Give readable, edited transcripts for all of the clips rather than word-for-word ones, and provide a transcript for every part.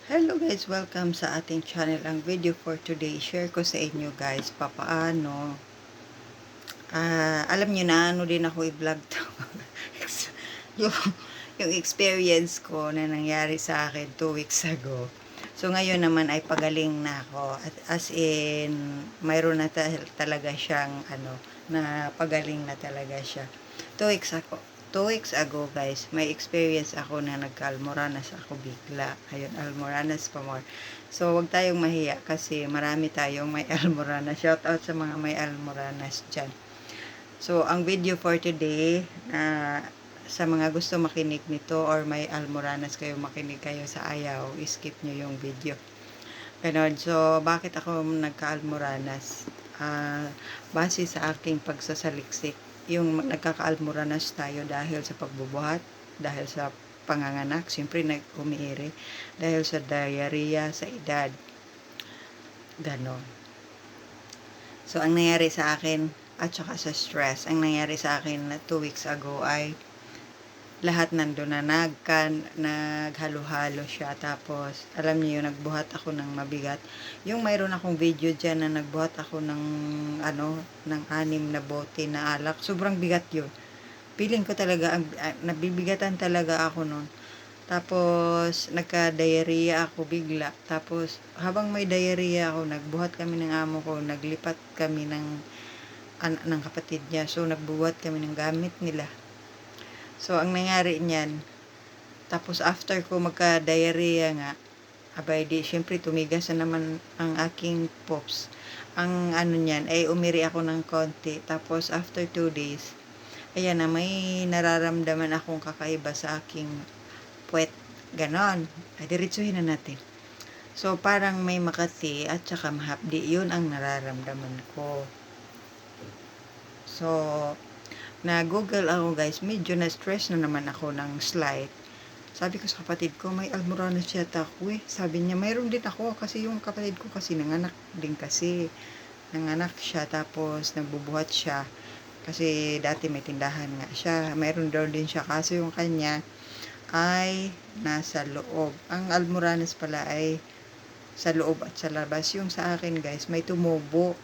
Hello guys, welcome sa ating channel. Ang video for today, share ko sa inyo guys, papaano. Alam nyo na, ano din ako i-vlog to. yung, yung experience ko na nangyari sa akin 2 weeks ago. So ngayon naman ay pagaling na ako. As in, mayroon na talaga siyang na pagaling na talaga siya. 2 weeks ako. 2 weeks ago guys, may experience ako na nagka-almoranas ako bigla. Ayun, almoranas pa more. So, wag tayong mahiya kasi marami tayong may almoranas. Shout out sa mga may almoranas dyan. So, ang video for today, sa mga gusto makinig nito or may almoranas kayo, makinig kayo sa ayaw, skip nyo yung video. Ganon. So, bakit ako nagka-almoranas? Base sa aking pagsasaliksik, yung nagkaka-almoranas tayo dahil sa pagbubuhat, dahil sa panganganak, siyempre umiiri, dahil sa diarrhea, sa edad. Ganon. So, ang nangyari sa akin, at saka sa stress, ang nangyari sa akin na 2 weeks ago ay lahat nandun na naghalo-halo siya. Tapos, alam niyo yung nagbuhat ako ng mabigat. Yung mayroon akong video dyan na nagbuhat ako ng, ng 6 na bote na alak. Sobrang bigat yun. Feeling ko talaga, nabibigatan talaga ako nun. Tapos, nagka-diarrhea ako bigla. Tapos, habang may diarrhea ako, nagbuhat kami ng amo ko, naglipat kami ng kapatid niya. So, nagbuhat kami ng gamit nila. So, ang nangyari niyan, tapos after ko magka-diarrhea nga, abay di, syempre tumigas na naman ang aking pops. Ang niyan, ay umiri ako ng konti. Tapos after 2 days, ayan na, may nararamdaman akong kakaiba sa aking puwet. Ganon. Ay, diretsuhin na natin. So, parang may makati at saka mahapdi. Yun ang nararamdaman ko. So, na-google ako guys, medyo na-stress na naman ako ng slight. Sabi ko sa kapatid ko, may almoranas yata ako eh. Sabi niya, mayroon din ako kasi yung kapatid ko kasi nanganak din kasi. Nanganak siya tapos nagbubuhat siya. Kasi dati may tindahan nga siya. Mayroon daw din siya kaso yung kanya ay nasa loob. Ang almoranas pala ay sa loob at sa labas. Yung sa akin guys, may tumubo.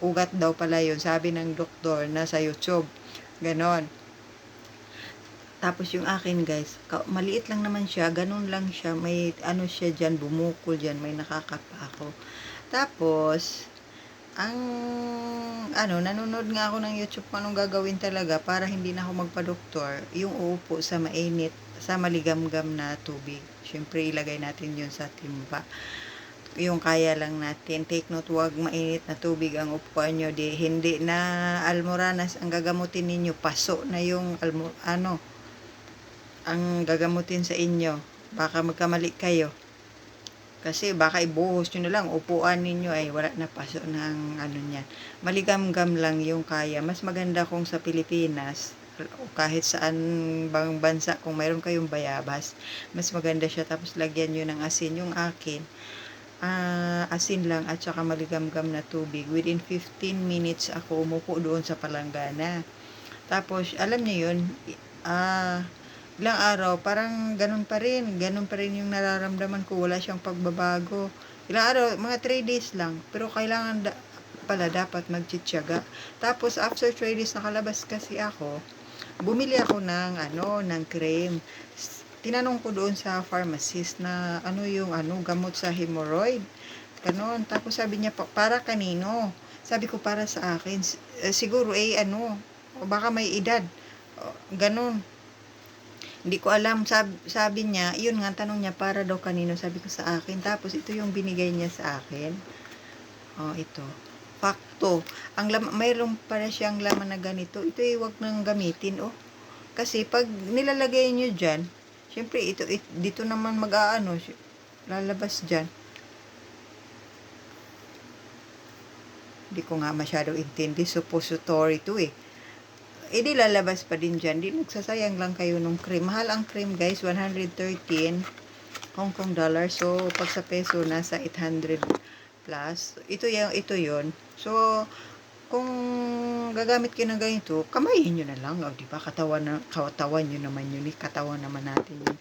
Ugat daw pala yun. Sabi ng doktor na sa YouTube. Ganon. Tapos yung akin guys, maliit lang naman siya. Ganon lang siya. May siya dyan, bumukol dyan. May nakakapa ako. Tapos, nanonood nga ako ng YouTube kung anong gagawin talaga para hindi na ako magpa-doktor. Yung uupo sa mainit, sa maligamgam na tubig. Siyempre, ilagay natin yun sa timba. Yung kaya lang natin. Take note, wag mainit na tubig ang upuan nyo. Hindi na almoranas ang gagamutin ninyo. Paso na yung ang gagamutin sa inyo. Baka magkamali kayo. Kasi baka ibuhos nyo na lang. Upuan ninyo ay wala na paso ng niyan. Maligam-gam lang yung kaya. Mas maganda kung sa Pilipinas o kahit saan bang bansa kung mayroon kayong bayabas. Mas maganda siya. Tapos lagyan nyo ng asin. Yung akin, asin lang at saka maligam-gam na tubig. Within 15 minutes ako umupo doon sa palanggana. Tapos, alam niyo yun, ilang araw, parang ganun pa rin yung nararamdaman ko, wala siyang pagbabago. Ilang araw, mga 3 days lang, pero kailangan pala dapat magtsitsaga. Tapos, after 3 days, nakalabas kasi ako, bumili ako ng cream. Tinanong ko doon sa pharmacist na yung gamot sa hemorrhoid. Ganon. Tapos sabi niya, para kanino? Sabi ko, para sa akin. Siguro o baka may edad. Ganon. Hindi ko alam. Sabi niya, yun nga, tanong niya, para daw kanino. Sabi ko sa akin. Tapos ito yung binigay niya sa akin. Ito. Fakto. Mayroon pala siyang laman na ganito. Ito wag nang gamitin, Kasi pag nilalagay niyo dyan, siyempre, dito naman lalabas dyan. Hindi ko nga masyado intindi. Suppository to di lalabas pa din dyan. Di nagsasayang lang kayo nung cream. Mahal ang cream guys, 113 Hong Kong dollar. So, pag sa peso, nasa 800 plus. Ito yun. So, kung gagamit kayo ng ganito, kamayin nyo na lang. Di ba? Katawan nyo naman yun. Katawan naman natin yun.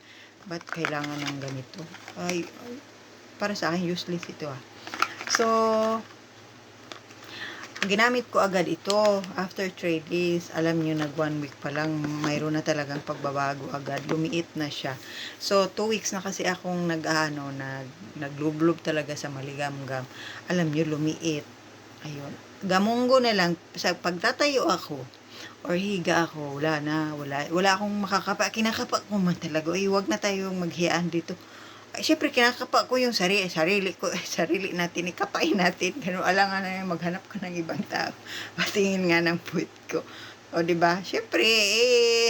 ba't kailangan ng ganito? Ay, para sa akin, useless ito So, ginamit ko agad ito. After 3 days, alam nyo, nag 1 week pa lang, mayroon na talagang pagbabago agad. Lumiit na siya. So, 2 weeks na kasi akong naglublob talaga sa maligamgam. Alam nyo, lumiit. Ayun. Gamunggo na lang. Sa pagtatayo ako, or higa ako, wala akong makakapa. Kinakapa ko man talaga. Wag na tayong maghiyaan dito. Ay, syempre, kinakapa ko yung sarili ko, sarili natin, ikapain natin. Ganun, alangan na yung maghanap ka ng ibang tao. Patingin nga ng puwit ko. O, diba? Syempre,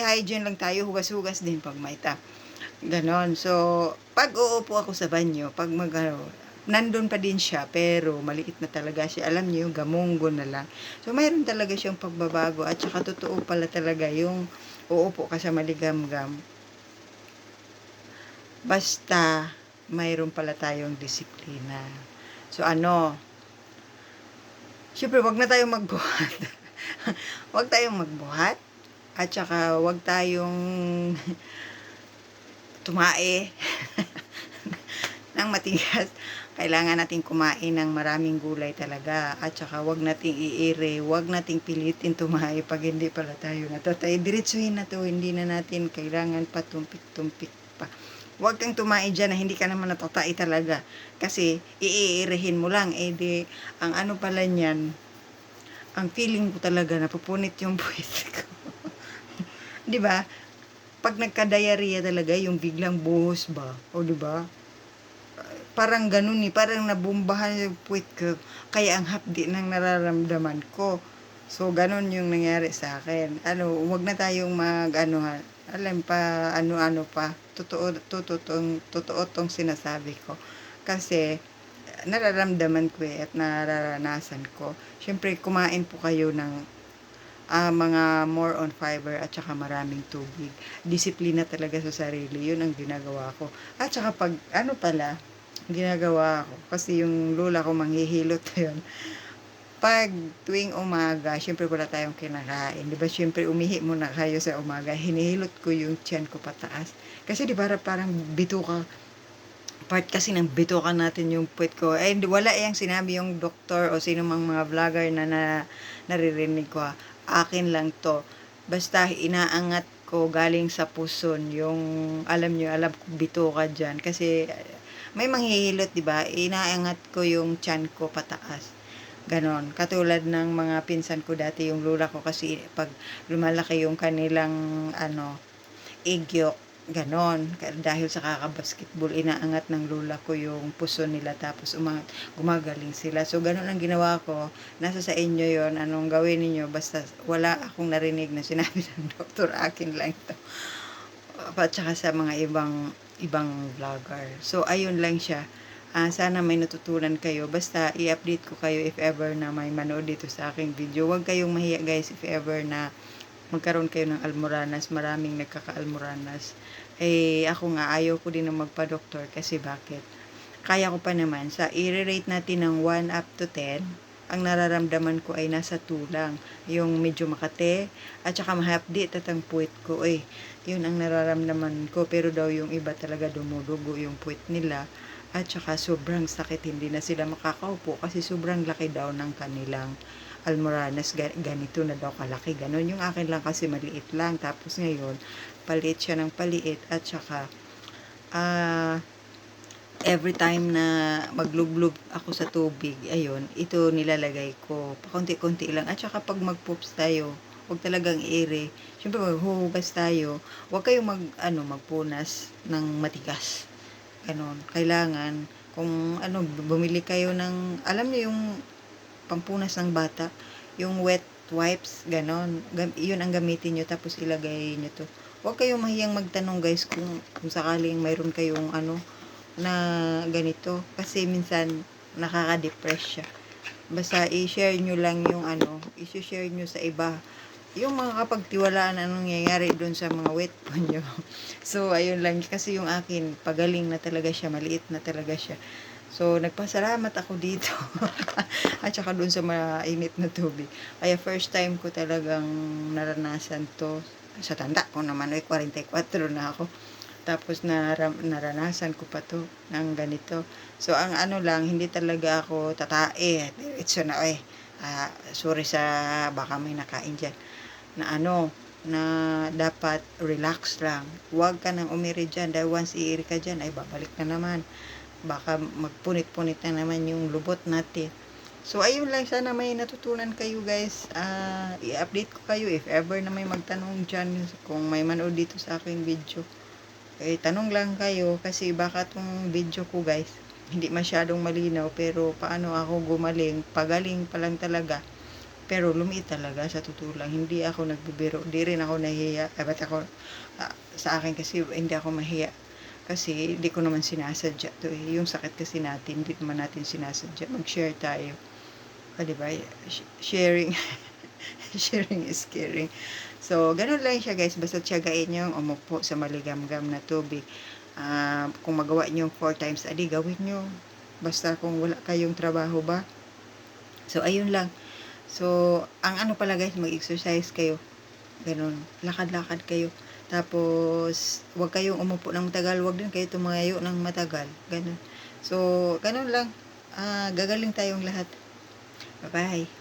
hygiene lang tayo, hugas-hugas din pag may Ganon. So, pag uupo ako sa banyo, pag nandun pa din siya, pero maliit na talaga siya. Alam niyo, yung gamunggo na lang. So, mayroon talaga siyang pagbabago. At saka, totoo pala talaga yung uupo ka sa maligamgam. Basta, mayroon pala tayong disiplina. So, syempre, wag na tayong magbuhat. Wag tayong magbuhat. At saka, wag tayong tumae ng matigas. Kailangan natin kumain ng maraming gulay talaga. At saka, wag nating iire, wag nating pilitin tumae pag hindi pala tayo natatay. Diretsuhin na to, hindi na natin kailangan patumpik-tumpik pa. Huwag kang tumae dyan na hindi ka naman natatay talaga. Kasi, iiirihin mo lang. Ang ano pala niyan, ang feeling ko talaga, napupunit yung puwit ko. Diba? Pag nagka-diarrhea talaga, yung biglang buhos ba? O diba? Parang ganun parang nabumbahan yung puwit ko. Kaya ang hapdi ng nararamdaman ko. So, ganun yung nangyari sa akin. Huwag na tayong alam pa, ano-ano pa. Totoo tong sinasabi ko. Kasi, nararamdaman ko at nararanasan ko. Siyempre, kumain po kayo ng mga more on fiber at saka maraming tubig. Disiplina talaga sa sarili. Yun ang ginagawa ko. At saka pag, ginagawa ko. Kasi yung lola ko manghihilot yun. Pag tuwing umaga, syempre wala tayong kinakain. Diba, syempre umihi muna kayo sa umaga. Hinihilot ko yung tiyan ko pataas. Kasi di ba parang bituka, part kasi ng bituka natin yung puwet ko. And wala yang sinabi yung doktor o sino mang mga vlogger na naririnig ko. Akin lang to. Basta inaangat ko galing sa puson yung, alam ko bituka dyan. Kasi may manghihilot, di ba? Inaangat ko yung tiyan ko pataas. Ganon. Katulad ng mga pinsan ko dati, yung lola ko kasi pag lumalaki yung kanilang egg yolk, ganon. Dahil sa kakabasketball, inaangat ng lola ko yung puso nila tapos gumagaling sila. So, ganon ang ginawa ko. Nasa sa inyo yon, anong gawin niyo basta wala akong narinig na sinabi ng doktor, akin lang ito. At saka sa mga ibang vlogger. So, ayun lang siya. Sana may natutunan kayo. Basta i-update ko kayo if ever na may manood dito sa aking video. Huwag kayong mahiya guys if ever na magkaroon kayo ng almoranas. Maraming nagkaka-almoranas. Ako nga, ayaw ko din na magpa-doktor kasi bakit? Kaya ko pa naman. I-rate natin ng 1 up to 10. Ang nararamdaman ko ay nasa 2 lang. Yung medyo makate at saka mahapdi at ang puwit ko. Yun ang nararamdaman ko. Pero daw yung iba talaga dumudugo yung puwit nila. At saka sobrang sakit, hindi na sila makakaupo kasi sobrang laki daw ng kanilang almoranas. Ganito na daw kalaki. Ganon. Yung akin lang kasi maliit lang. Tapos ngayon, paliit siya ng paliit. At saka, every time na maglublub ako sa tubig, ayun, ito nilalagay ko. Pakunti-kunti lang. At saka pag mag-poops tayo, huwag talagang ere. Siyempre, maghuhugas tayo. Huwag kayong magpunas ng matigas. Ganon. Kailangan, kung bumili kayo ng, alam niyo yung pampunas ng bata, yung wet wipes, ganon. Yun ang gamitin nyo, tapos ilagay nyo to. Huwag kayong mahiyang magtanong guys kung sakaling mayroon kayong na ganito. Kasi minsan, nakaka-depress siya. Basta i-share nyo lang yung i-share nyo sa iba. Yung mga kapagtiwalaan anong nangyayari doon sa mga wet po nyo. So, ayun lang. Kasi yung akin, pagaling na talaga siya. Maliit na talaga siya. So, nagpasalamat ako dito. At saka doon sa mainit na tubig. Kaya first time ko talagang naranasan to. Sa tanda ko naman, 44 na ako. Tapos naranasan ko pa 'to ng ganito. So, ang ano lang, hindi talaga ako tatae, diretso na, sorry sa baka may nakain diyan, na ano, na dapat relax lang. Huwag ka ng umiri diyan dahil once iiri ka diyan ay babalik na naman. Baka magpunit-punit na naman yung lubot natin. So, ayun lang. Sana may natutunan kayo guys. I-update ko kayo if ever na may magtanong dyan kung may manood dito sa aking video. Tanong lang kayo kasi baka tong video ko guys, hindi masyadong malinaw pero paano ako gumaling, pagaling pa lang talaga. Pero lumiit talaga sa totoo lang. Hindi ako nagbibiro. Hindi rin ako nahiya. Ba't ako, sa akin kasi hindi ako mahiya. Kasi hindi ko naman sinasadya to eh. Yung sakit kasi natin, hindi naman natin sinasadya. Mag-share tayo. Diba? Sharing. Sharing is caring. So, ganun lang siya guys. Basta tiyagain nyo umupo sa maligamgam na tubig. Kung magawa nyo 4 times a day, gawin nyo. Basta kung wala kayong trabaho ba. So, ayun lang. So, ang ano pala guys, mag-exercise kayo. Ganun. Lakad-lakad kayo. Tapos, huwag kayong umupo ng matagal. Huwag din kayo tumayo ng matagal. Ganun. So, ganun lang. Gagaling tayong lahat. Bye-bye.